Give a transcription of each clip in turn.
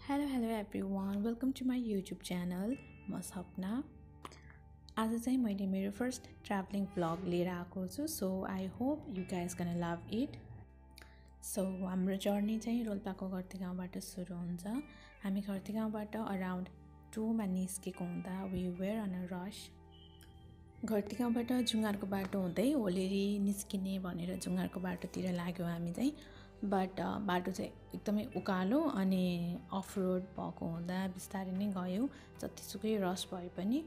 Hello everyone, welcome to my YouTube channel. म सपना आज चाहिँ मैले मेरो फर्स्ट ट्राभलिङ भ्लग लिएर आएको छु so I hope you guys gun love it. So हाम्रो जर्नी चाहिँ रोल्पाको घरती गाउँबाट सुरु हुन्छ। हामी घरती गाउँबाट अराउन्ड 2 मा निस्केको हुँदा we were on a rush. घरती गाउँबाट जुङ्गारको बाटो हुँदै होलेरी निस्किने भनेर जुङ्गारको बाटोतिर लाग्यो हामी चाहिँ। बट बाटो चाहिँ एकदमै उकालो अनि अफ रोड भएको हुँदा बिस्तारै नै गयो। जतिसुकै रस भए पनि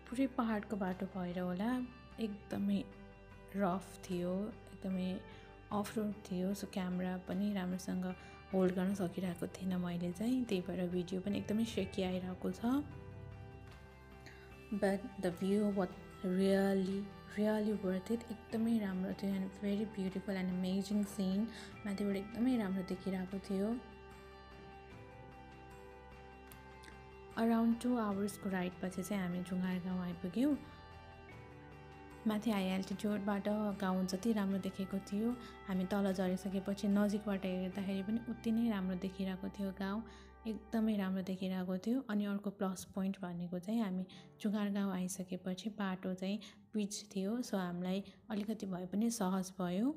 पुरै पहाडको बाटो भएर होला एकदमै रफ थियो, एकदमै अफ रोड थियो। सो क्यामेरा पनि राम्रोसँग होल्ड गर्न सकिरहेको थिएन मैले चाहिँ, त्यही भएर भिडियो पनि एकदमै सेकी आइरहेको छ। But the view was really worth it। एकदमै राम्रो थियो and very beautiful and amazing scene. माथिबाट एकदमै राम्रो देखिरहेको थियो। अराउन्ड 2 आवर्सको राइडपछि चाहिँ हामी जुङ्गार गाउँ आइपुग्यौँ। माथि हाई एल्टिट्युडबाट गाउँ जति राम्रो देखेको थियो, हामी तल झरिसकेपछि नजिकबाट हेर्दाखेरि पनि उति नै राम्रो देखिरहेको थियो। गाउँ एकदमै राम्रो देखिरहेको थियो। अनि अर्को प्लस पोइन्ट भनेको चाहिँ हामी जुङ्गार गाउँ आइसकेपछि बाटो चाहिँ पिच थियो, सो हामीलाई अलिकति भए पनि सहज भयो।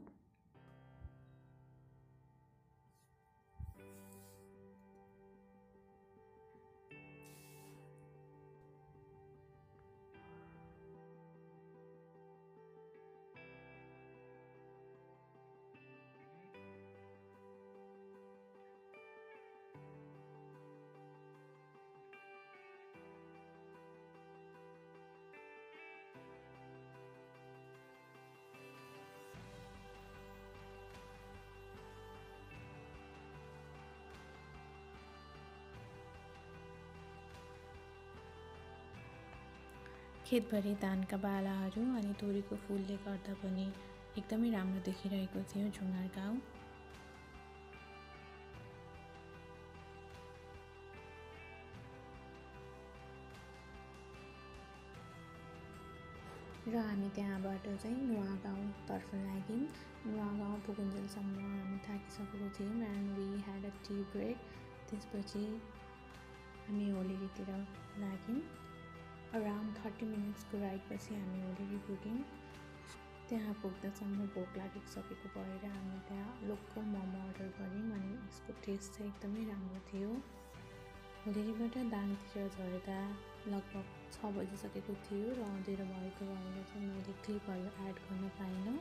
खेतभरि धानका बालाहरू अनि तोरीको फुलले गर्दा पनि एकदमै राम्रो देखिरहेको थियो जुङ्गार गाउँ। र हामी त्यहाँबाट चाहिँ नुवा गाउँतर्फ लाग्यौँ। नुवा गाउँ पुगुन्जेलसम्म हामी थाकिसकेको थियौँ and we had a tea break. त्यसपछि हामी होलेरीतिर लाग्यौँ। अराउन्ड 30 मिनट्सको राइडपछि हामी होलेरी पुग्यौँ। त्यहाँ पुग्दासम्म भोक लागिसकेको भएर हामी त्यहाँ लोकल मोमो अर्डर गऱ्यौँ अनि यसको टेस्ट चाहिँ एकदमै राम्रो थियो। होलेरीबाट दाङतिर झर्दा लगभग 6 बजिसकेको थियो र अँधेरो भएको भएर चाहिँ मैले क्लिपहरू एड गर्न पाइनँ।